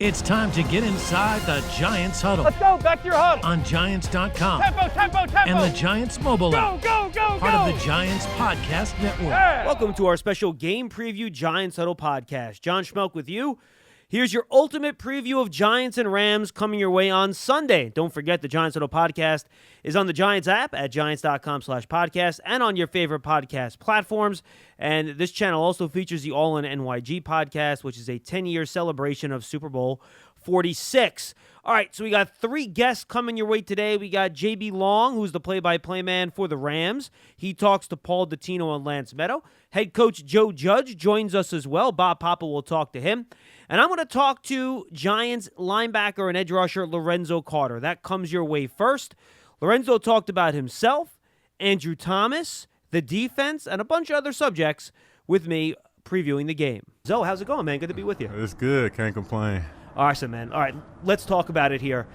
It's time to get inside the Giants huddle. Let's go, back to your huddle. On Giants.com. Tempo. And the Giants mobile app. Go. Part of the Giants podcast network. Yeah. Welcome to our special game preview Giants Huddle podcast. John Schmeelk with you. Here's your ultimate preview of Giants and Rams coming your way on Sunday. Don't forget the Giants Huddle podcast is on the Giants app at giants.com/podcast and on your favorite podcast platforms. And this channel also features the All In NYG podcast, which is a 10-year celebration of Super Bowl 46. All right, so we got 3 guests coming your way today. We got J.B.Long, who's the play-by-play man for the Rams. He talks to Paul Dottino and Lance Medow. Head coach Joe Judge joins us as well. Bob Papa will talk to him. And I'm going to talk to Giants linebacker and edge rusher Lorenzo Carter. That comes your way first. Lorenzo talked about himself, Andrew Thomas, the defense, and a bunch of other subjects with me previewing the game. Zoe, how's it going, man? Good to be with you. It's good. Can't complain. Awesome, man. All right, let's talk about it here.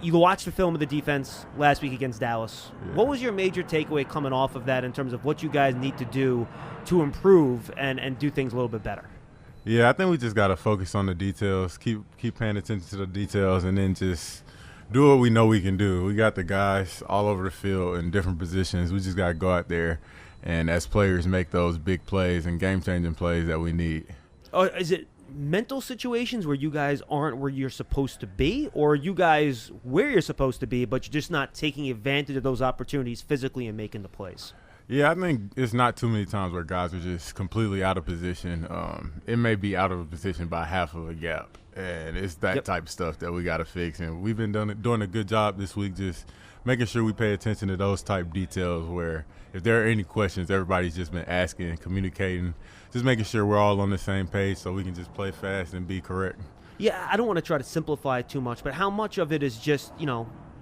You watched the film of the defense last week against Dallas. Yeah. What was your major takeaway coming off of that in terms of what you guys need to do to improve and do things a little bit better? Yeah, I think we just got to focus on the details, keep paying attention to the details, and then just do what we know we can do. We got the guys all over the field in different positions. We just got to go out there and, as players, make those big plays and game-changing plays that we need. Oh, is it mental situations where you guys aren't where you're supposed to be, or are you guys where you're supposed to be, but you're just not taking advantage of those opportunities physically and making the plays? Yeah, I think it's not too many times where guys are just completely out of position. It may be out of position by half of a gap, and it's that type of stuff that we got to fix. And we've been doing a good job this week just making sure we pay attention to those type details where if there are any questions, everybody's just been asking and communicating, just making sure we're all on the same page so we can just play fast and be correct. Yeah, I don't want to try to simplify it too much, but how much of it is just,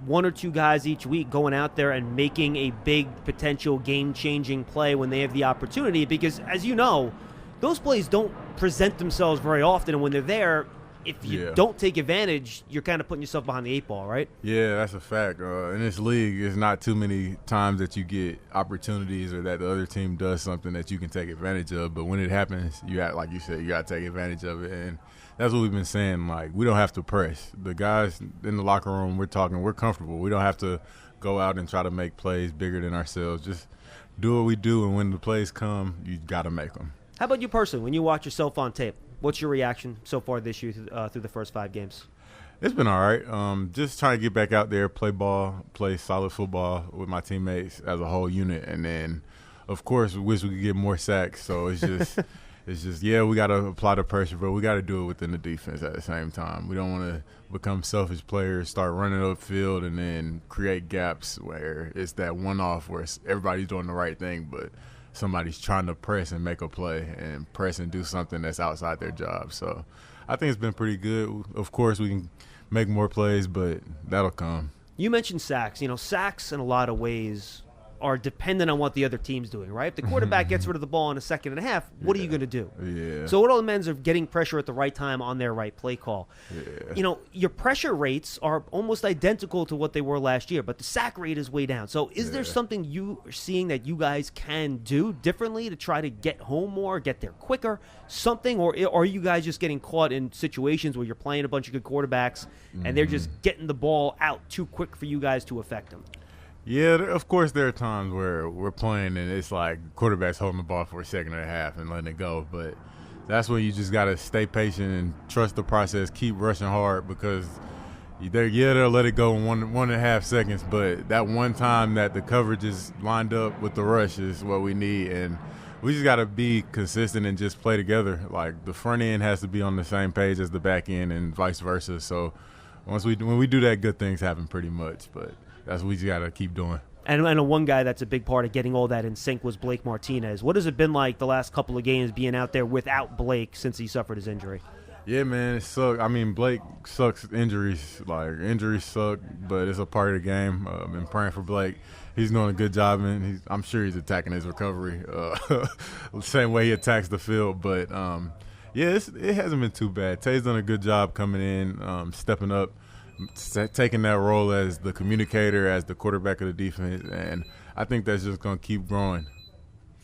1 or 2 guys each week going out there and making a big potential game-changing play when they have the opportunity? Because, as you know, those plays don't present themselves very often, and when they're there, if you don't take advantage, you're kind of putting yourself behind the 8 ball, right? Yeah, that's a fact. In this league, it's not too many times that you get opportunities or that the other team does something that you can take advantage of. But when it happens, like you said, you got to take advantage of it. And that's what we've been saying. Like, we don't have to press. The guys in the locker room, we're comfortable. We don't have to go out and try to make plays bigger than ourselves. Just do what we do, and when the plays come, you got to make them. How about you personally, when you watch yourself on tape? What's your reaction so far this year through the first 5 games? It's been all right. Just trying to get back out there, play ball, play solid football with my teammates as a whole unit. And then, of course, we wish we could get more sacks. So it's just we got to apply the pressure, but we got to do it within the defense at the same time. We don't want to become selfish players, start running upfield, and then create gaps where it's that one-off where everybody's doing the right thing, but somebody's trying to press and make a play and press and do something that's outside their job. So I think it's been pretty good. Of course, we can make more plays, but that'll come. You mentioned sacks. Sacks in a lot of ways are dependent on what the other team's doing, right? If the quarterback gets rid of the ball in a second and a half, what are you going to do? Yeah. So it all depends of getting pressure at the right time on their right play call. Yeah. Your pressure rates are almost identical to what they were last year, but the sack rate is way down. So is there something you are seeing that you guys can do differently to try to get home more, get there quicker, something? Or are you guys just getting caught in situations where you're playing a bunch of good quarterbacks and they're just getting the ball out too quick for you guys to affect them? Yeah, of course there are times where we're playing and it's like quarterback's holding the ball for a second and a half and letting it go. But that's when you just got to stay patient and trust the process, keep rushing hard because they'll let it go in 1.5 seconds. But that one time that the coverage is lined up with the rush is what we need. And we just got to be consistent and just play together. Like the front end has to be on the same page as the back end and vice versa. So when we do that, good things happen pretty much. But that's what we just got to keep doing. And one guy that's a big part of getting all that in sync was Blake Martinez. What has it been like the last couple of games being out there without Blake since he suffered his injury? Yeah, man, it sucks. I mean, Blake sucks injuries. Like, injuries suck, but it's a part of the game. I've been praying for Blake. He's doing a good job, and I'm sure he's attacking his recovery the same way he attacks the field. But, it hasn't been too bad. Tay's done a good job coming in, stepping up, taking that role as the communicator, as the quarterback of the defense, and I think that's just going to keep growing.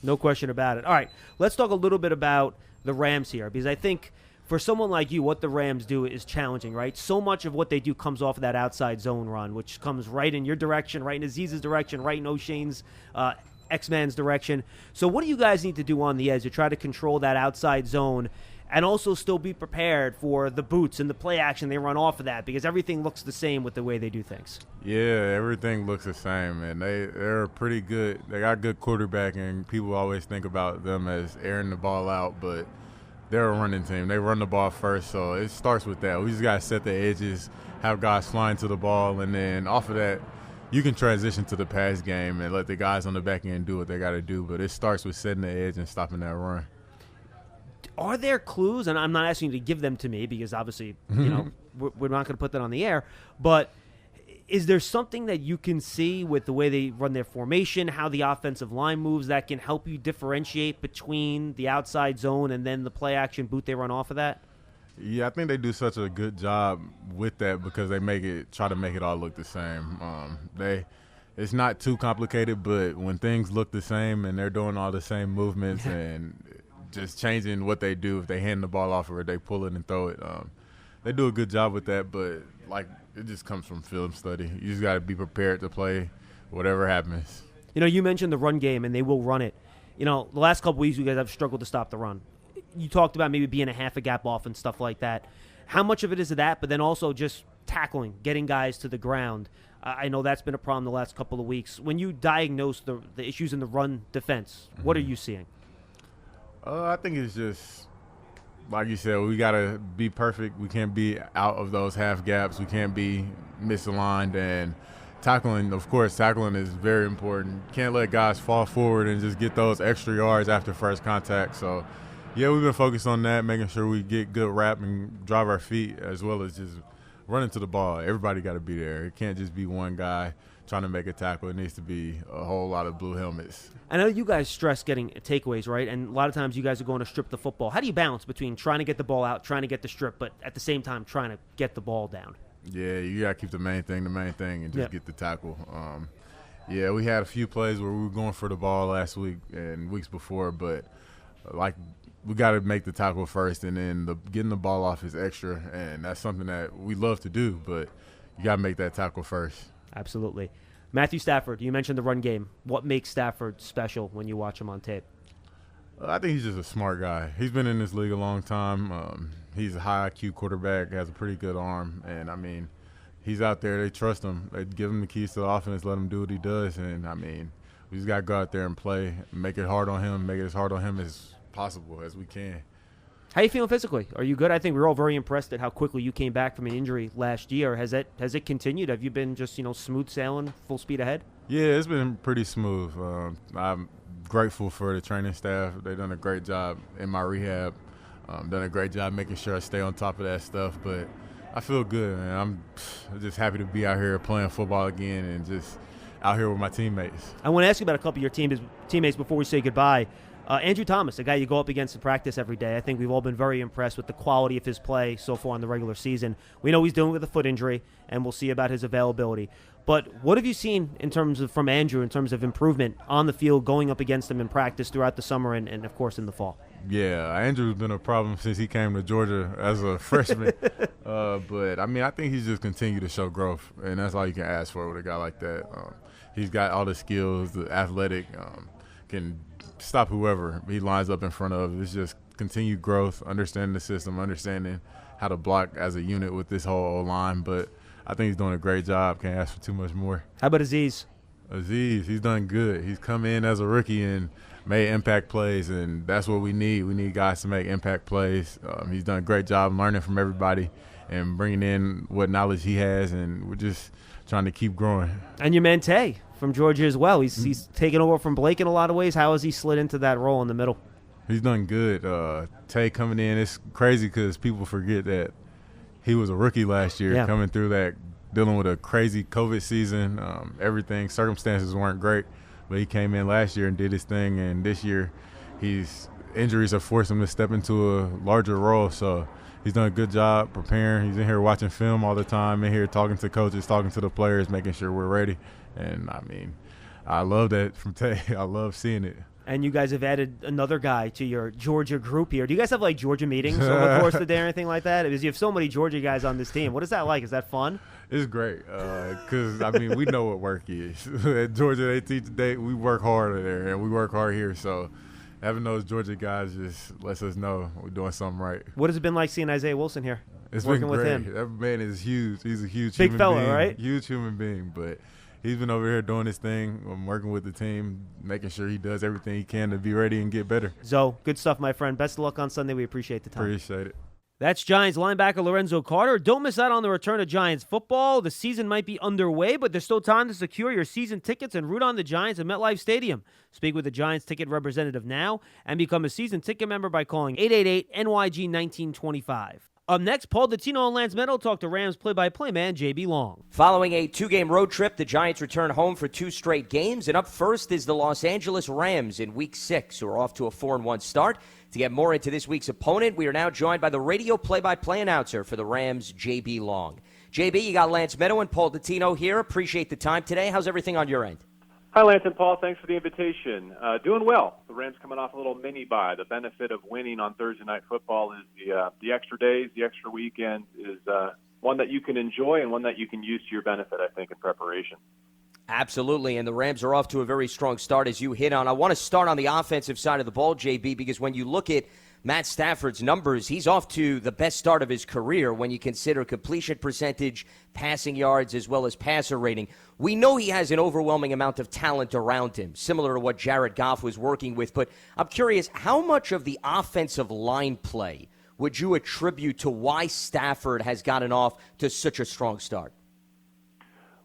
No question about it. All right, let's talk a little bit about the Rams here, because I think for someone like you, what the Rams do is challenging, right? So much of what they do comes off of that outside zone run, which comes right in your direction, right in Aziz's direction, right in O'Shane's X-Man's direction. So what do you guys need to do on the edge to try to control that outside zone and also still be prepared for the boots and the play action they run off of that, because everything looks the same with the way they do things? Yeah, everything looks the same, and they're pretty good. They got good quarterback, and people always think about them as airing the ball out, but they're a running team. They run the ball first, so it starts with that. We just got to set the edges, have guys flying to the ball, and then off of that, you can transition to the pass game and let the guys on the back end do what they got to do, but it starts with setting the edge and stopping that run. Are there clues, and I'm not asking you to give them to me because obviously, we're not going to put that on the air, but is there something that you can see with the way they run their formation, how the offensive line moves, that can help you differentiate between the outside zone and then the play action boot they run off of that? Yeah, I think they do such a good job with that because they try to make it all look the same. It's not too complicated, but when things look the same and they're doing all the same movements and just changing what they do, if they hand the ball off or they pull it and throw it, they do a good job with that. But it just comes from film study. You just got to be prepared to play whatever happens. You mentioned the run game, and they will run it. The last couple weeks you guys have struggled to stop the run. You talked about maybe being a half a gap off and stuff like that. How much of it is that, but then also just tackling, getting guys to the ground? I know that's been a problem the last couple of weeks. When you diagnose the issues in the run defense, what are you seeing? I think it's just, like you said, we got to be perfect. We can't be out of those half gaps. We can't be misaligned. And tackling is very important. Can't let guys fall forward and just get those extra yards after first contact. So, yeah, we've been focused on that, making sure we get good wrap and drive our feet as well as just running to the ball. Everybody got to be there. It can't just be one guy trying to make a tackle. It needs to be a whole lot of blue helmets. I know you guys stress getting takeaways, right? And a lot of times you guys are going to strip the football. How do you balance between trying to get the ball out, trying to get the strip, but at the same time trying to get the ball down? Yeah, you got to keep the main thing, and just get the tackle. Yeah, we had a few plays where we were going for the ball last week and weeks before, but we got to make the tackle first, and then getting the ball off is extra, and that's something that we love to do, but you got to make that tackle first. Absolutely. Matthew Stafford, you mentioned the run game. What makes Stafford special when you watch him on tape? I think he's just a smart guy. He's been in this league a long time. He's a high IQ quarterback, has a pretty good arm, and, he's out there. They trust him. They give him the keys to the offense, let him do what he does, and, we just got to go out there and play, make it hard on him, make it as hard on him as possible as we can. How you feeling physically? Are you good? I think we were all very impressed at how quickly you came back from an injury last year. Has it continued? Have you been just smooth sailing, full speed ahead? Yeah, it's been pretty smooth. I'm grateful for the training staff. They've done a great job in my rehab. Done a great job making sure I stay on top of that stuff. But I feel good, man. I'm just happy to be out here playing football again and just out here with my teammates. I want to ask you about a couple of your teammates before we say goodbye. Andrew Thomas, a guy you go up against in practice every day. I think we've all been very impressed with the quality of his play so far in the regular season. We know he's dealing with a foot injury, and we'll see about his availability. But what have you seen from Andrew in terms of improvement on the field, going up against him in practice throughout the summer and of course, in the fall? Yeah, Andrew's been a problem since he came to Georgia as a freshman. But, I think he's just continued to show growth, and that's all you can ask for with a guy like that. He's got all the skills, the athletic, can stop whoever he lines up in front of. It's just continued growth, understanding the system, understanding how to block as a unit with this whole O-line. But I think he's doing a great job. Can't ask for too much more. How about Aziz? He's done good. He's come in as a rookie and made impact plays, and that's what we need. We need guys to make impact plays. He's done a great job learning from everybody and bringing in what knowledge he has, and we're just trying to keep growing. And your man Tay from Georgia as well. He's taken over from Blake in a lot of ways. How has he slid into that role in the middle? He's done good. Tay coming in, it's crazy because people forget that he was a rookie last year, coming through that, dealing with a crazy COVID season. Circumstances weren't great, but he came in last year and did his thing, and this year injuries have forced him to step into a larger role. So he's done a good job preparing. He's in here watching film all the time, in here talking to coaches, talking to the players, making sure we're ready. And, I love that from Tay. I love seeing it. And you guys have added another guy to your Georgia group here. Do you guys have, like, Georgia meetings over the course of the day or anything like that? Because you have so many Georgia guys on this team. What is that like? Is that fun? It's great because, we know what work is. At Georgia, they teach today, we work hard there, and we work hard here. So having those Georgia guys just lets us know we're doing something right. What has it been like seeing Isaiah Wilson here? It's working been great. with him. That man is huge. He's a huge big human fella, being. right? Huge human being, but he's been over here doing his thing. I'm working with the team, making sure he does everything he can to be ready and get better. Zo, good stuff, my friend. Best of luck on Sunday. We appreciate the time. Appreciate it. That's Giants linebacker Lorenzo Carter. Don't miss out on the return of Giants football. The season might be underway, but there's still time to secure your season tickets and root on the Giants at MetLife Stadium. Speak with the Giants ticket representative now and become a season ticket member by calling 888-NYG-1925. Up next, Paul Dottino and Lance Medow talk to Rams play-by-play man J.B.Long. Following a 2-game road trip, the Giants return home for 2 straight games, and up first is the Los Angeles Rams in Week 6, who are off to a 4-1 start. To get more into this week's opponent, we are now joined by the radio play-by-play announcer for the Rams, J.B.Long. J.B., you got Lance Medow and Paul Dottino here. Appreciate the time today. How's everything on your end? Hi, Lance and Paul. Thanks for the invitation. Doing well. The Rams coming off a little mini-bye. The benefit of winning on Thursday Night Football is the extra days, the extra weekend is one that you can enjoy and one that you can use to your benefit, I think, in preparation. Absolutely, and the Rams are off to a very strong start, as you hit on. I want to start on the offensive side of the ball, JB, because when you look at Matt Stafford's numbers, he's off to the best start of his career when you consider completion percentage, passing yards, as well as passer rating. We know he has an overwhelming amount of talent around him, similar to what Jared Goff was working with. But I'm curious, how much of the offensive line play would you attribute to why Stafford has gotten off to such a strong start?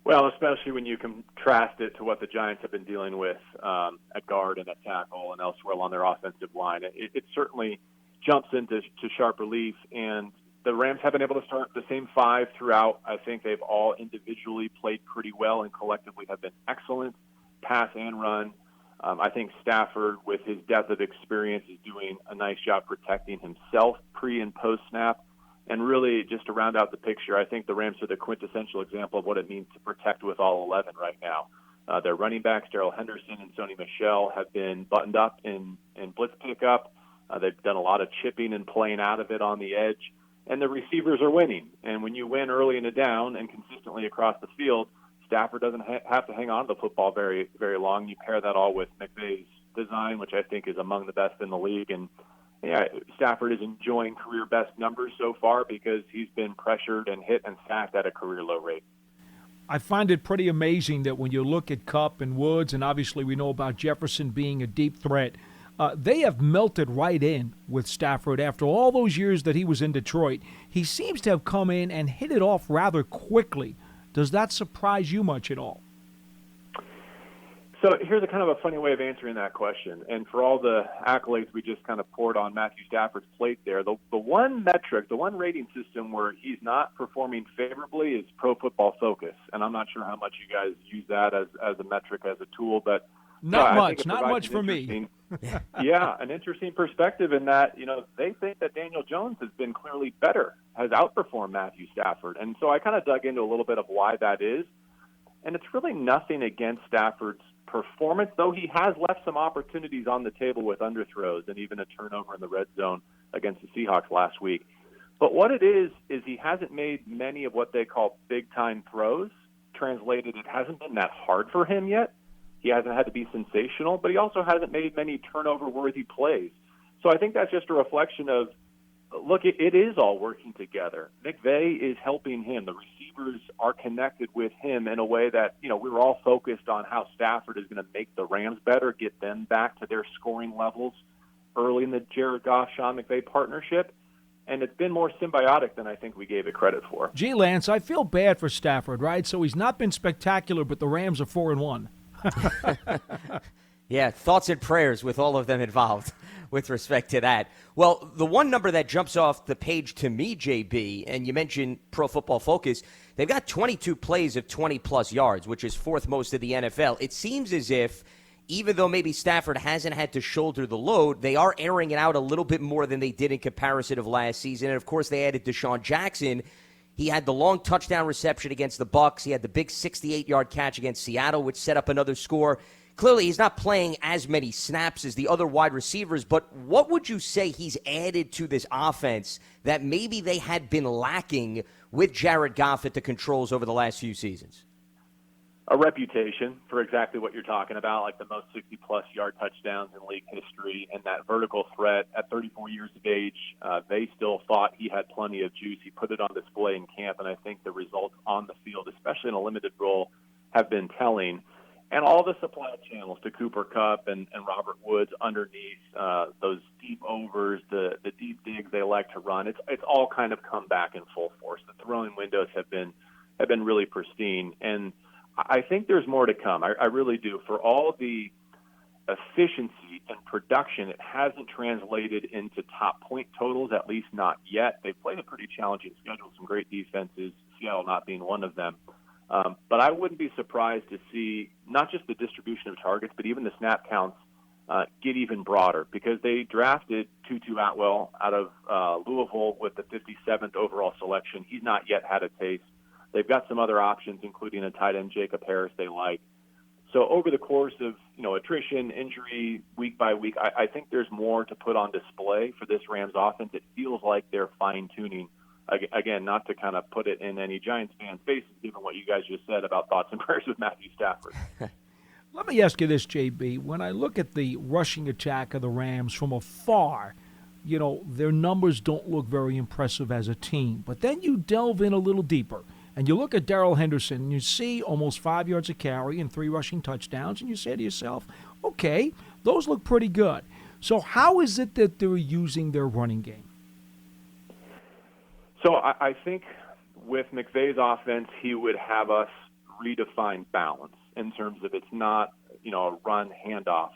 Well, especially when you contrast it to what the Giants have been dealing with at guard and at tackle and elsewhere along their offensive line. It certainly jumps into sharp relief, and the Rams have been able to start the same 5 throughout. I think they've all individually played pretty well and collectively have been excellent, pass and run. I think Stafford, with his depth of experience, is doing a nice job protecting himself pre- and post-snap. And really, just to round out the picture, I think the Rams are the quintessential example of what it means to protect with all 11 right now. Their running backs, Darrell Henderson and Sony Michel, have been buttoned up in blitz pickup. They've done a lot of chipping and playing out of it on the edge. And the receivers are winning. And when you win early in a down and consistently across the field, Stafford doesn't have to hang on to the football very, very long. You pair that all with McVay's design, which I think is among the best in the league. And yeah, Stafford is enjoying career-best numbers so far because he's been pressured and hit and sacked at a career-low rate. I find it pretty amazing that when you look at Kupp and Woods, and obviously we know about Jefferson being a deep threat, they have melted right in with Stafford after all those years that he was in Detroit. He seems to have come in and hit it off rather quickly. Does that surprise you much at all? So here's a kind of a funny way of answering that question. And for all the accolades we just kind of poured on Matthew Stafford's plate there, the one metric, the one rating system where he's not performing favorably is Pro Football Focus. And I'm not sure how much you guys use that as a metric, as a tool, but not much for me. Yeah, an interesting perspective in that, they think that Daniel Jones has been clearly better, has outperformed Matthew Stafford. And so I kind of dug into a little bit of why that is. And it's really nothing against Stafford's performance, though he has left some opportunities on the table with underthrows and even a turnover in the red zone against the Seahawks last week. But what it is he hasn't made many of what they call big-time throws. Translated, it hasn't been that hard for him yet. He hasn't had to be sensational, but he also hasn't made many turnover-worthy plays. So I think that's just a reflection of, look, it is all working together. McVay is helping him. The receivers are connected with him in a way that, we were all focused on how Stafford is going to make the Rams better, get them back to their scoring levels early in the Jared Goff, Sean McVay partnership. And it's been more symbiotic than I think we gave it credit for. Gee, Lance, I feel bad for Stafford, right? So he's not been spectacular, but the Rams are 4-1. Yeah, thoughts and prayers with all of them involved with respect to that. Well, the one number that jumps off the page to me, JB, and you mentioned Pro Football Focus, they've got 22 plays of 20-plus yards, which is fourth most of the NFL. It seems as if, even though maybe Stafford hasn't had to shoulder the load, they are airing it out a little bit more than they did in comparison of last season. And, of course, they added Deshaun Jackson. He had the long touchdown reception against the Bucs. He had the big 68-yard catch against Seattle, which set up another score. clearly he's not playing as many snaps as the other wide receivers, but what would you say he's added to this offense that maybe they had been lacking with Jared Goff at the controls over the last few seasons? A reputation for exactly what you're talking about, like the most 60-plus yard touchdowns in league history, and that vertical threat at 34 years of age. They still thought he had plenty of juice. He put it on display in camp, and I think the results on the field, especially in a limited role, have been telling. And all the supply channels to Cooper Kupp and Robert Woods underneath, those deep overs, the deep digs they like to run, it's all kind of come back in full force. The throwing windows have been really pristine, and I think there's more to come. I really do. For all the efficiency and production, it hasn't translated into top point totals, at least not yet. They've played a pretty challenging schedule, some great defenses, Seattle not being one of them. But I wouldn't be surprised to see not just the distribution of targets, but even the snap counts get even broader, because they drafted Tutu Atwell out of Louisville with the 57th overall selection. He's not yet had a taste. They've got some other options, including a tight end, Jacob Harris, they like. So over the course of attrition, injury, week by week, I think there's more to put on display for this Rams offense. It feels like they're fine-tuning. Again, not to kind of put it in any Giants fans' faces, given what you guys just said about thoughts and prayers with Matthew Stafford. Let me ask you this, JB. When I look at the rushing attack of the Rams from afar, their numbers don't look very impressive as a team. But then you delve in a little deeper, and you look at Darrell Henderson, and you see almost 5 yards a carry and 3 rushing touchdowns, and you say to yourself, okay, those look pretty good. So how is it that they're using their running game? So I think with McVay's offense, he would have us redefine balance in terms of it's not, a run handoff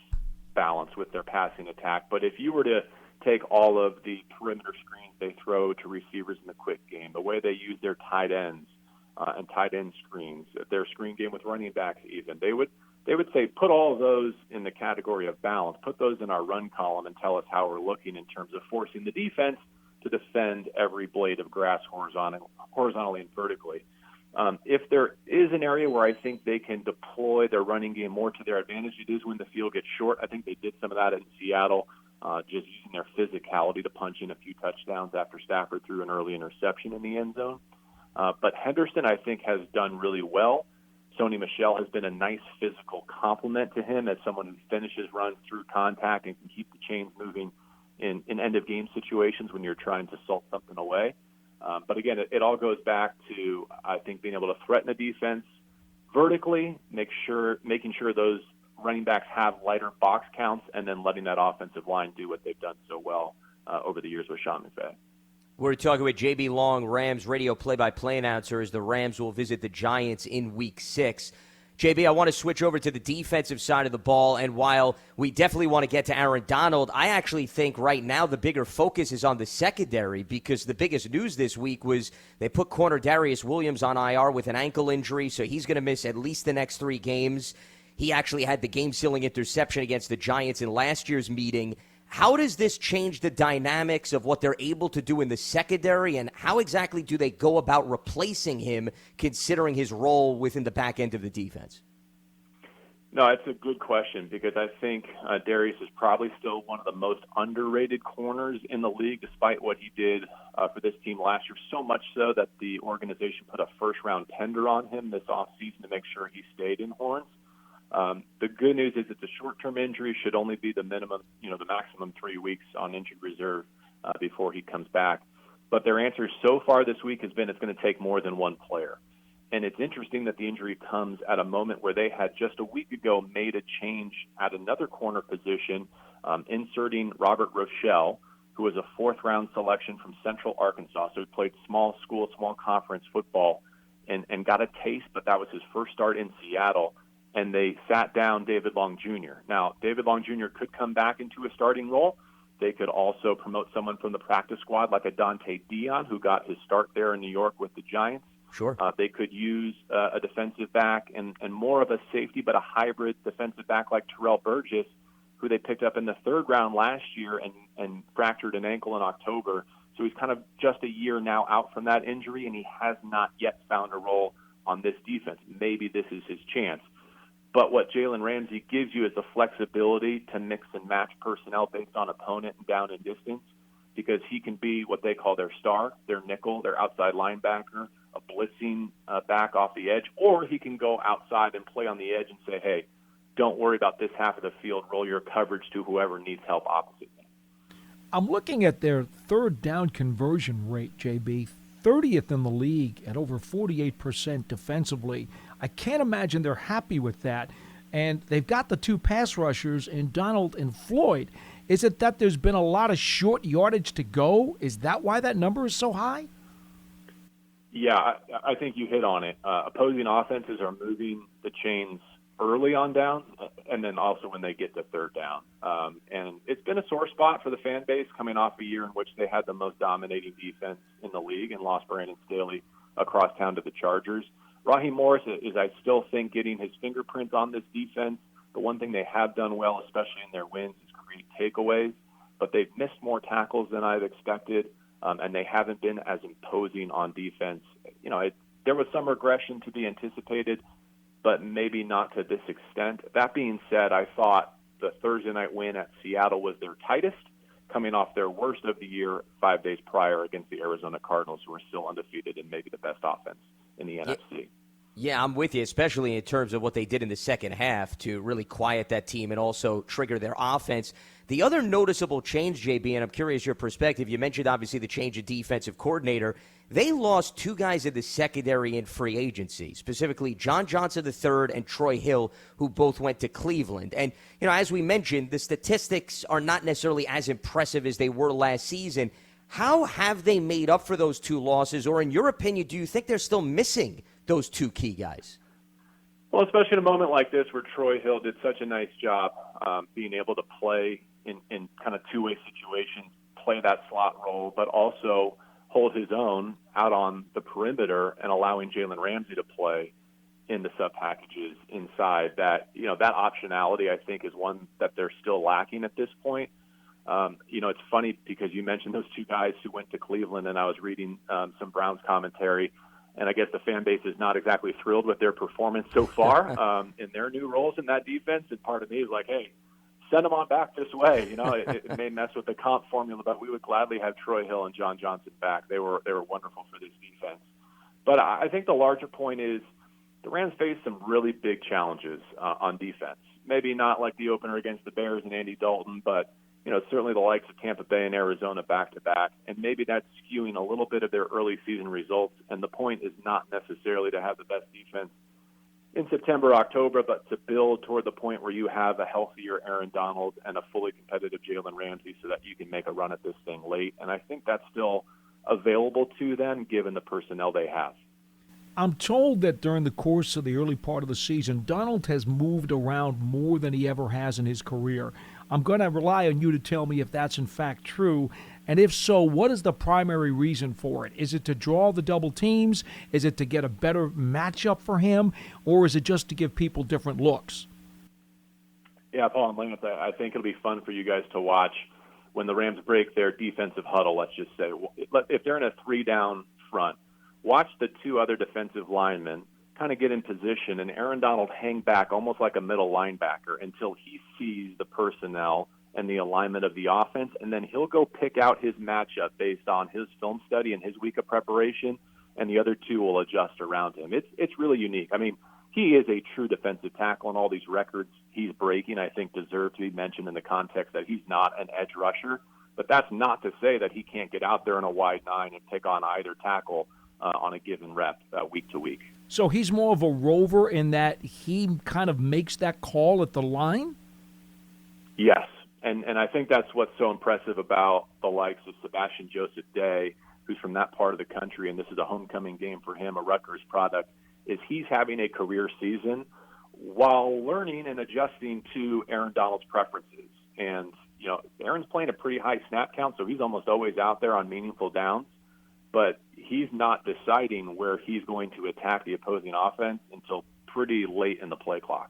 balance with their passing attack. But if you were to take all of the perimeter screens they throw to receivers in the quick game, the way they use their tight ends and tight end screens, their screen game with running backs even, they would say put all of those in the category of balance, put those in our run column and tell us how we're looking in terms of forcing the defense to defend every blade of grass horizontally and vertically. If there is an area where I think they can deploy their running game more to their advantage, it is when the field gets short. I think they did some of that in Seattle, just using their physicality to punch in a few touchdowns after Stafford threw an early interception in the end zone. But Henderson, I think, has done really well. Sony Michel has been a nice physical complement to him as someone who finishes runs through contact and can keep the chains moving in end-of-game situations when you're trying to salt something away. But again, it all goes back to, I think, being able to threaten a defense vertically, making sure those running backs have lighter box counts, and then letting that offensive line do what they've done so well over the years with Sean McVay. We're talking with J.B.Long, Rams radio play-by-play announcer, as the Rams will visit the Giants in Week 6. JB, I want to switch over to the defensive side of the ball, and while we definitely want to get to Aaron Donald, I actually think right now the bigger focus is on the secondary, because the biggest news this week was they put corner Darius Williams on IR with an ankle injury, so he's going to miss at least the next 3 games. He actually had the game-sealing interception against the Giants in last year's meeting. How does this change the dynamics of what they're able to do in the secondary, and how exactly do they go about replacing him, considering his role within the back end of the defense? No, it's a good question, because I think Darius is probably still one of the most underrated corners in the league, despite what he did for this team last year, so much so that the organization put a first-round tender on him this offseason to make sure he stayed in Horns. The good news is it's a short-term injury, should only be the maximum 3 weeks on injured reserve before he comes back. But their answer so far this week has been it's going to take more than one player. And it's interesting that the injury comes at a moment where they had just a week ago made a change at another corner position, inserting Robert Rochelle, who was a 4th-round selection from Central Arkansas. So he played small school, small conference football and got a taste, but that was his first start in Seattle. And they sat down David Long Jr. Now, David Long Jr. could come back into a starting role. They could also promote someone from the practice squad like a Dante Dion, who got his start there in New York with the Giants. Sure. They could use a defensive back and more of a safety, but a hybrid defensive back like Terrell Burgess, who they picked up in the 3rd round last year and fractured an ankle in October. So he's kind of just a year now out from that injury, and he has not yet found a role on this defense. Maybe this is his chance. But what Jalen Ramsey gives you is the flexibility to mix and match personnel based on opponent and down and distance, because he can be what they call their star, their nickel, their outside linebacker, a blitzing back off the edge, or he can go outside and play on the edge and say, hey, don't worry about this half of the field, roll your coverage to whoever needs help opposite me. I'm looking at their third down conversion rate, JB, 30th in the league at over 48% defensively. I can't imagine they're happy with that. And they've got the two pass rushers in Donald and Floyd. Is it that there's been a lot of short yardage to go? Is that why that number is so high? Yeah, I think you hit on it. Opposing offenses are moving the chains early on down, and then also when they get to third down. And it's been a sore spot for the fan base coming off a year in which they had the most dominating defense in the league and lost Brandon Staley across town to the Chargers. Raheem Morris is, I still think, getting his fingerprints on this defense. The one thing they have done well, especially in their wins, is create takeaways, but they've missed more tackles than I've expected, and they haven't been as imposing on defense. There was some regression to be anticipated, but maybe not to this extent. That being said, I thought the Thursday night win at Seattle was their tightest, coming off their worst of the year 5 days prior against the Arizona Cardinals, who are still undefeated and maybe the best offense in the NFC. Yeah, I'm with you, especially in terms of what they did in the second half to really quiet that team and also trigger their offense. The other noticeable change, JB, and I'm curious your perspective, you mentioned obviously the change of defensive coordinator. They lost two guys in the secondary in free agency, specifically John Johnson III and Troy Hill, who both went to Cleveland. And, as we mentioned, the statistics are not necessarily as impressive as they were last season. How have they made up for those two losses? Or in your opinion, do you think they're still missing those two key guys? Well, especially in a moment like this where Troy Hill did such a nice job being able to play in kind of two-way situations, play that slot role, but also hold his own out on the perimeter and allowing Jalen Ramsey to play in the sub-packages inside. That optionality, I think, is one that they're still lacking at this point. It's funny because you mentioned those two guys who went to Cleveland, and I was reading some Browns commentary, and I guess the fan base is not exactly thrilled with their performance so far in their new roles in that defense. And part of me is like, hey, send them on back this way. It may mess with the comp formula, but we would gladly have Troy Hill and John Johnson back. They were wonderful for this defense. But I think the larger point is the Rams faced some really big challenges on defense. Maybe not like the opener against the Bears and Andy Dalton, but certainly the likes of Tampa Bay and Arizona back-to-back, and maybe that's skewing a little bit of their early season results. And the point is not necessarily to have the best defense in September, October, but to build toward the point where you have a healthier Aaron Donald and a fully competitive Jalen Ramsey so that you can make a run at this thing late. And I think that's still available to them given the personnel they have. I'm told that during the course of the early part of the season, Donald has moved around more than he ever has in his career. I'm going to rely on you to tell me if that's in fact true. And if so, what is the primary reason for it? Is it to draw the double teams? Is it to get a better matchup for him? Or is it just to give people different looks? Yeah, Paul and Lance, I think it'll be fun for you guys to watch when the Rams break their defensive huddle, let's just say. If they're in a 3-down front, watch the two other defensive linemen kind of get in position and Aaron Donald hang back almost like a middle linebacker until he sees the personnel and the alignment of the offense, and then he'll go pick out his matchup based on his film study and his week of preparation, and the other two will adjust around him. It's really unique. I mean, he is a true defensive tackle, and all these records he's breaking, I think, deserve to be mentioned in the context that he's not an edge rusher. But that's not to say that he can't get out there in a wide nine and pick on either tackle on a given rep week to week. So he's more of a rover in that he kind of makes that call at the line? Yes, and I think that's what's so impressive about the likes of Sebastian Joseph Day, who's from that part of the country, and this is a homecoming game for him, a Rutgers product, is he's having a career season while learning and adjusting to Aaron Donald's preferences. And, Aaron's playing a pretty high snap count, so he's almost always out there on meaningful downs. But he's not deciding where he's going to attack the opposing offense until pretty late in the play clock.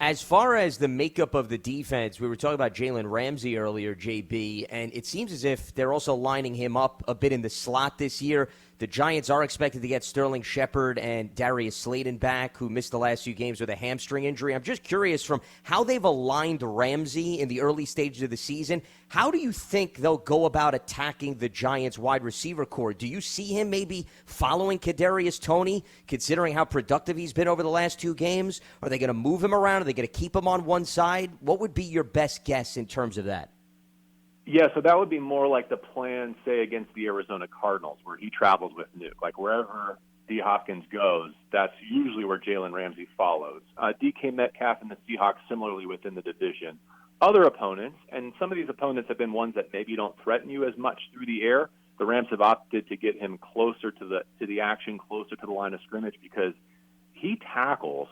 As far as the makeup of the defense, we were talking about Jalen Ramsey earlier, JB, and it seems as if they're also lining him up a bit in the slot this year. The Giants are expected to get Sterling Shepard and Darius Slayton back, who missed the last few games with a hamstring injury. I'm just curious from how they've aligned Ramsey in the early stages of the season. How do you think they'll go about attacking the Giants' wide receiver core? Do you see him maybe following Kadarius Toney, considering how productive he's been over the last 2 games? Are they going to move him around? Are they going to keep him on one side? What would be your best guess in terms of that? Yeah, so that would be more like the plan, say, against the Arizona Cardinals, where he travels with Nuke. Like wherever D. Hopkins goes, that's usually where Jalen Ramsey follows. DK Metcalf and the Seahawks similarly within the division. Other opponents, and some of these opponents have been ones that maybe don't threaten you as much through the air. The Rams have opted to get him closer to the action, closer to the line of scrimmage, because he tackles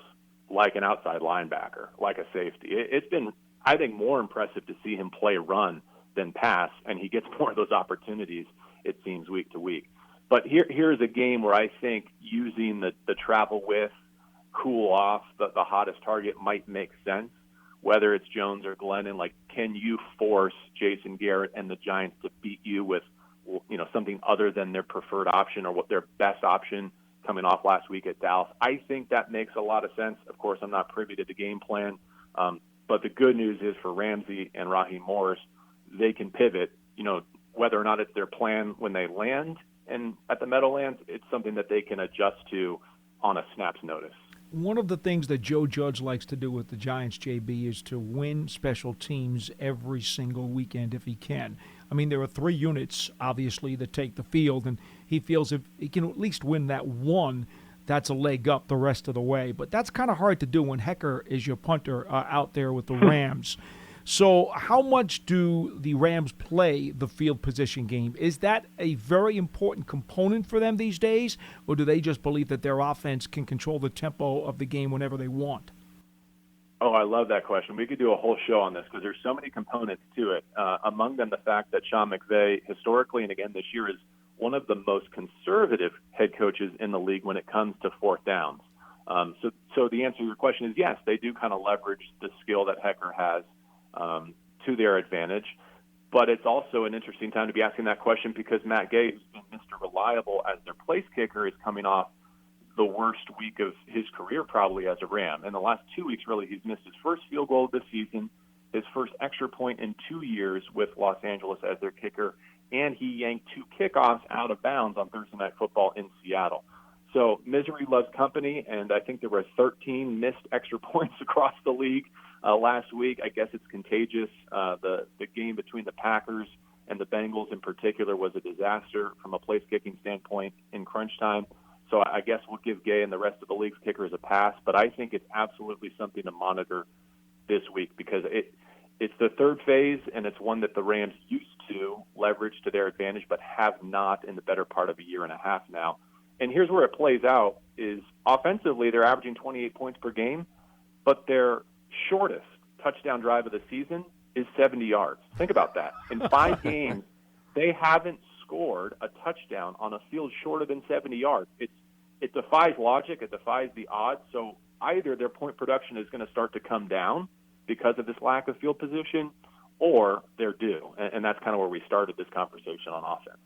like an outside linebacker, like a safety. It's been, I think, more impressive to see him play run than pass, and he gets more of those opportunities, it seems, week to week. But here's a game where I think using the travel with, cool off, the hottest target might make sense, whether it's Jones or Glennon. Like, can you force Jason Garrett and the Giants to beat you with, something other than their preferred option or what their best option coming off last week at Dallas? I think that makes a lot of sense. Of course, I'm not privy to the game plan, but the good news is for Ramsey and Raheem Morris, they can pivot, whether or not it's their plan when they land and at the Meadowlands, it's something that they can adjust to on a snap's notice. One of the things that Joe Judge likes to do with the Giants, JB, is to win special teams every single weekend if he can. I mean, there are 3 units, obviously, that take the field, and he feels if he can at least win that one, that's a leg up the rest of the way. But that's kind of hard to do when Hecker is your punter out there with the Rams. So how much do the Rams play the field position game? Is that a very important component for them these days, or do they just believe that their offense can control the tempo of the game whenever they want? Oh, I love that question. We could do a whole show on this because there's so many components to it. Among them, the fact that Sean McVay, historically and again this year, is one of the most conservative head coaches in the league when it comes to 4th downs. So the answer to your question is yes, they do kind of leverage the skill that Hecker has to their advantage. But it's also an interesting time to be asking that question because Matt Gay, who's been Mr. Reliable as their place kicker, is coming off the worst week of his career probably as a Ram. In the last 2 weeks, really, he's missed his first field goal of the season, his first extra point in 2 years with Los Angeles as their kicker, and he yanked 2 kickoffs out of bounds on Thursday Night Football in Seattle. So misery loves company, and I think there were 13 missed extra points across the league last week. I guess it's contagious. The game between the Packers and the Bengals in particular was a disaster from a place-kicking standpoint in crunch time. So I guess we'll give Gay and the rest of the league's kickers a pass, but I think it's absolutely something to monitor this week because it's the third phase, and it's one that the Rams used to leverage to their advantage but have not in the better part of a year and a half now. And here's where it plays out is offensively they're averaging 28 points per game, but their shortest touchdown drive of the season is 70 yards. Think about that. In 5 games, they haven't scored a touchdown on a field shorter than 70 yards. It defies logic. It defies the odds. So either their point production is going to start to come down because of this lack of field position, or they're due. And that's kind of where we started this conversation on offense.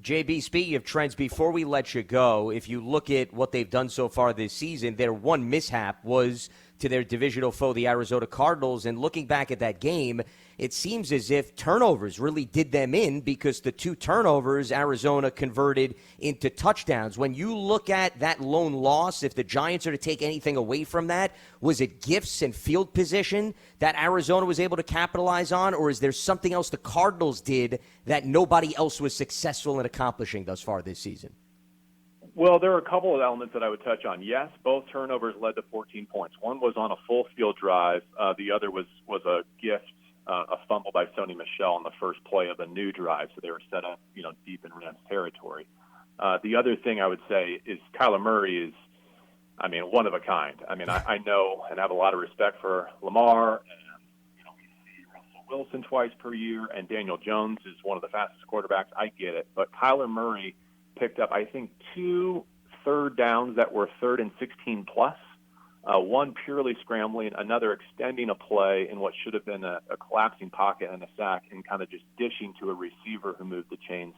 JB, speaking of trends, before we let you go, if you look at what they've done so far this season, their one mishap was to their divisional foe, the Arizona Cardinals. And looking back at that game, it seems as if turnovers really did them in because the 2 turnovers Arizona converted into touchdowns. When you look at that lone loss, if the Giants are to take anything away from that, was it gifts and field position that Arizona was able to capitalize on, or is there something else the Cardinals did that nobody else was successful in accomplishing thus far this season? Well, there are a couple of elements that I would touch on. Yes, both turnovers led to 14 points. One was on a full field drive. The other was a gift, a fumble by Sony Michel on the first play of a new drive. So they were set up, deep in Rams territory. The other thing I would say is Kyler Murray is, one of a kind. I know and have a lot of respect for Lamar, and we see Russell Wilson twice per year, and Daniel Jones is one of the fastest quarterbacks. I get it, but Kyler Murray picked up, I think, 2 third downs that were 3rd and 16 plus. One purely scrambling, another extending a play in what should have been a collapsing pocket and a sack, and kind of just dishing to a receiver who moved the chains.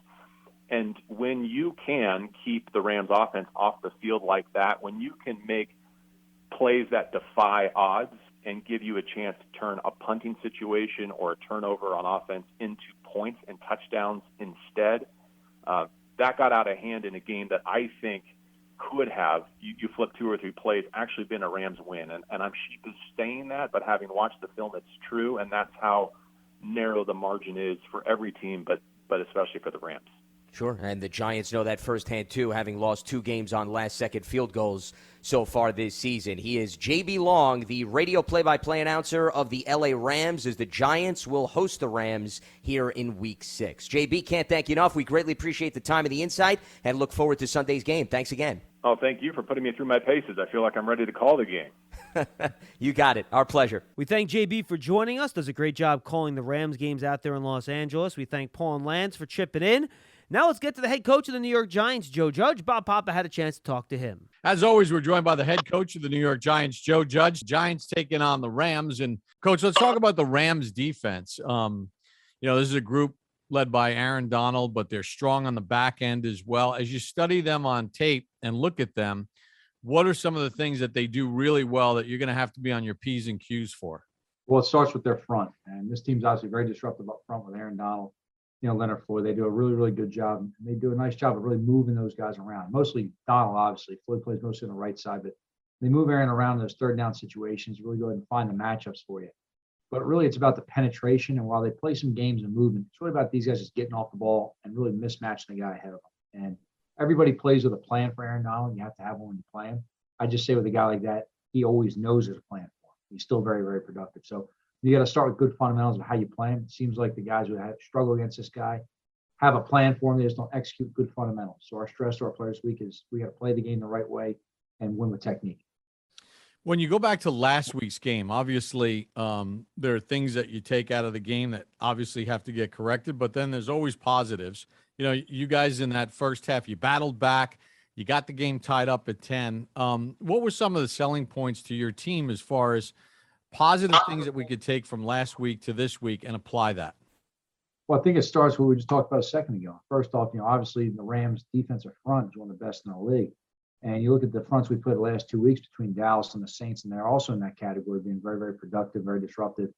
And when you can keep the Rams offense off the field like that, when you can make plays that defy odds and give you a chance to turn a punting situation or a turnover on offense into points and touchdowns instead, that got out of hand in a game that I think could have, you flip 2 or 3 plays, actually been a Rams win. And I'm sheepish saying that, but having watched the film, it's true, and that's how narrow the margin is for every team, but especially for the Rams. Sure, and the Giants know that firsthand, too, having lost 2 games on last-second field goals so far this season. He is J.B.Long, the radio play-by-play announcer of the L.A. Rams, as the Giants will host the Rams here in Week 6. J.B., can't thank you enough. We greatly appreciate the time and the insight, and look forward to Sunday's game. Thanks again. Oh, thank you for putting me through my paces. I feel like I'm ready to call the game. You got it. Our pleasure. We thank JB for joining us. Does a great job calling the Rams games out there in Los Angeles. We thank Paul and Lance for chipping in. Now let's get to the head coach of the New York Giants, Joe Judge. Bob Papa had a chance to talk to him. As always, we're joined by the head coach of the New York Giants, Joe Judge. Giants taking on the Rams. And, Coach, let's talk about the Rams defense. This is a group led by Aaron Donald, but they're strong on the back end as well. As you study them on tape and look at them, what are some of the things that they do really well that you're going to have to be on your P's and Q's for? Well, it starts with their front. And this team's obviously very disruptive up front with Aaron Donald. Leonard Floyd, they do a really, really good job. And they do a nice job of really moving those guys around. Mostly Donald, obviously. Floyd plays mostly on the right side, but they move Aaron around in those third down situations, really go ahead and find the matchups for you. But really, it's about the penetration. And while they play some games and movement, it's really about these guys just getting off the ball and really mismatching the guy ahead of them. And everybody plays with a plan for Aaron Donald. You have to have one when you play him. I just say with a guy like that, he always knows there's a plan for him. He's still very, very productive. So you got to start with good fundamentals of how you play him. It seems like the guys who have struggle against this guy have a plan for him. They just don't execute good fundamentals. So our stress to our players this week is we got to play the game the right way and win with technique. When you go back to last week's game, obviously there are things that you take out of the game that obviously have to get corrected, but then there's always positives. You guys in that first half, you battled back. You got the game tied up at 10. What were some of the selling points to your team as far as positive things that we could take from last week to this week and apply that? Well, I think it starts with what we just talked about a second ago. First off, obviously the Rams' defensive front is one of the best in the league. And you look at the fronts we played the last 2 weeks between Dallas and the Saints, and they're also in that category, being very, very productive, very disruptive,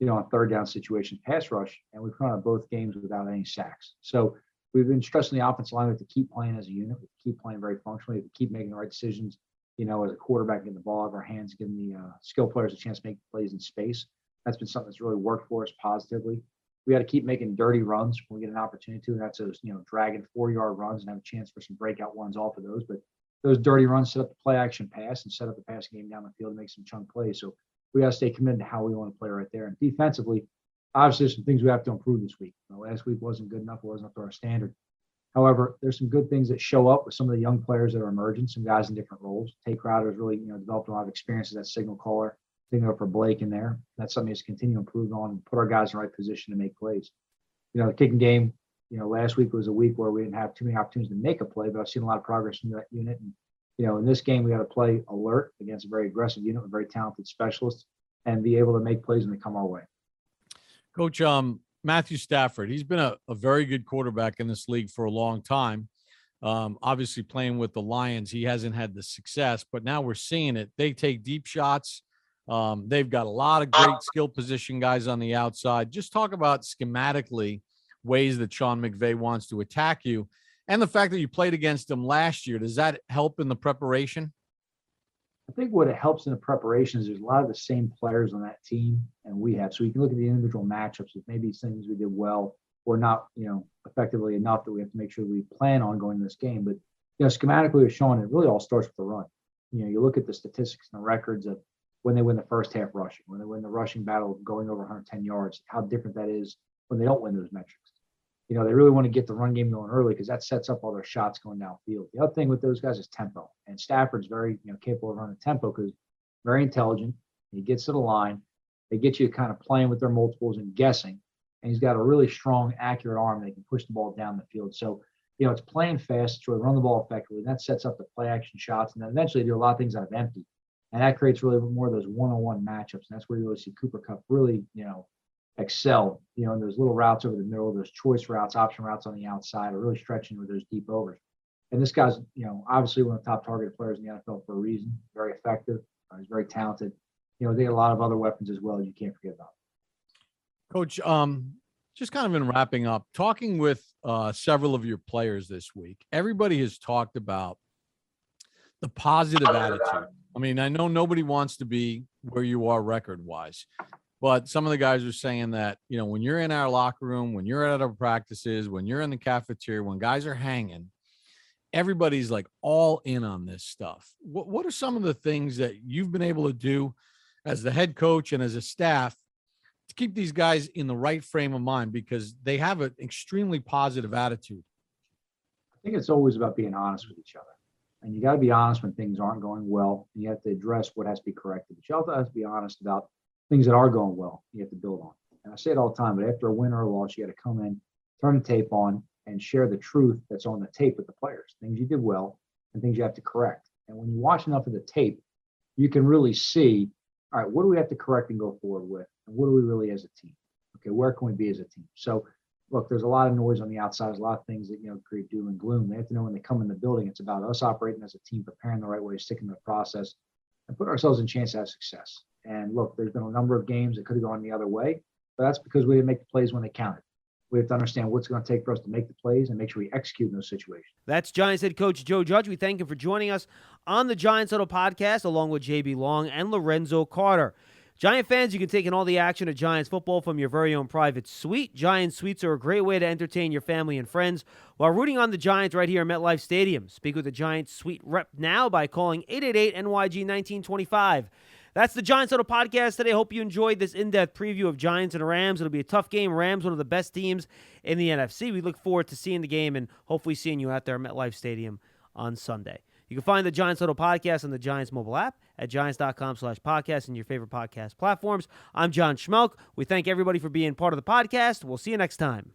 on third down situation, pass rush. And we've come out of both games without any sacks. So we've been stressing the offensive line to keep playing as a unit, we keep playing very functionally, to keep making the right decisions, as a quarterback, getting the ball out of our hands, giving the skill players a chance to make plays in space. That's been something that's really worked for us positively. We got to keep making dirty runs when we get an opportunity to. And that's those, dragging 4-yard runs and have a chance for some breakout ones off of those. But those dirty runs set up the play action pass and set up the passing game down the field and make some chunk plays. So we got to stay committed to how we want to play right there. And defensively, obviously, there's some things we have to improve this week. Last week wasn't good enough. It wasn't up to our standard. However, there's some good things that show up with some of the young players that are emerging, some guys in different roles. Tay Crowder has really, developed a lot of experience as that signal caller. Thinking up for Blake in there. That's something to continue to improve on and put our guys in the right position to make plays. The kicking game, last week was a week where we didn't have too many opportunities to make a play, but I've seen a lot of progress from that unit. And, in this game, we got to play alert against a very aggressive unit with very talented specialists and be able to make plays when they come our way. Coach, Matthew Stafford, he's been a very good quarterback in this league for a long time. Obviously playing with the Lions, he hasn't had the success, but now we're seeing it. They take deep shots. They've got a lot of great skill position guys on the outside. Just talk about schematically ways that Sean McVay wants to attack you, and the fact that you played against him last year. Does that help in the preparation? I think what it helps in the preparation is there's a lot of the same players on that team and we have. So you can look at the individual matchups with maybe things we did well or not, effectively enough that we have to make sure we plan on going to this game. But, schematically with Sean, it really all starts with the run. You look at the statistics and the records of when they win the first half rushing, when they win the rushing battle going over 110 yards, how different that is when they don't win those metrics. They really want to get the run game going early because that sets up all their shots going downfield. The other thing with those guys is tempo. And Stafford's very, capable of running tempo because very intelligent. He gets to the line. They get you kind of playing with their multiples and guessing. And he's got a really strong, accurate arm that can push the ball down the field. So, it's playing fast. It's really run the ball effectively. And that sets up the play action shots. And then eventually do a lot of things out of empty. And that creates really more of those one-on-one matchups. And that's where you really see Cooper Kupp really, excel, in those little routes over the middle, those choice routes, option routes on the outside, or really stretching with those deep overs. And this guy's, obviously one of the top targeted players in the NFL for a reason. Very effective. He's very talented. They have a lot of other weapons as well you can't forget about. Coach, just kind of in wrapping up, talking with several of your players this week, everybody has talked about the positive attitude. I mean, I know nobody wants to be where you are record-wise, but some of the guys are saying that, when you're in our locker room, when you're at our practices, when you're in the cafeteria, when guys are hanging, everybody's like all in on this stuff. What are some of the things that you've been able to do as the head coach and as a staff to keep these guys in the right frame of mind, because they have an extremely positive attitude? I think it's always about being honest with each other. And you got to be honest when things aren't going well. And you have to address what has to be corrected. But you also have to be honest about things that are going well. You have to build on. And I say it all the time, but after a win or a loss, you got to come in, turn the tape on, and share the truth that's on the tape with the players. Things you did well and things you have to correct. And when you watch enough of the tape, you can really see, all right, what do we have to correct and go forward with? And what do we really as a team? Okay, where can we be as a team? So, look, there's a lot of noise on the outside. There's a lot of things that, create doom and gloom. They have to know when they come in the building, it's about us operating as a team, preparing the right way, sticking to the process, and putting ourselves in a chance to have success. And look, there's been a number of games that could have gone the other way, but that's because we didn't make the plays when they counted. We have to understand what's going to take for us to make the plays and make sure we execute in those situations. That's Giants head coach Joe Judge. We thank him for joining us on the Giants Huddle podcast, along with J.B.Long and Lorenzo Carter. Giant fans, you can take in all the action of Giants football from your very own private suite. Giant suites are a great way to entertain your family and friends while rooting on the Giants right here at MetLife Stadium. Speak with the Giants suite rep now by calling 888-NYG-1925. That's the Giants Huddle podcast today. Hope you enjoyed this in-depth preview of Giants and Rams. It'll be a tough game. Rams, one of the best teams in the NFC. We look forward to seeing the game and hopefully seeing you out there at MetLife Stadium on Sunday. You can find the Giants Huddle podcast on the Giants mobile app at giants.com/podcast and your favorite podcast platforms. I'm John Schmeelk. We thank everybody for being part of the podcast. We'll see you next time.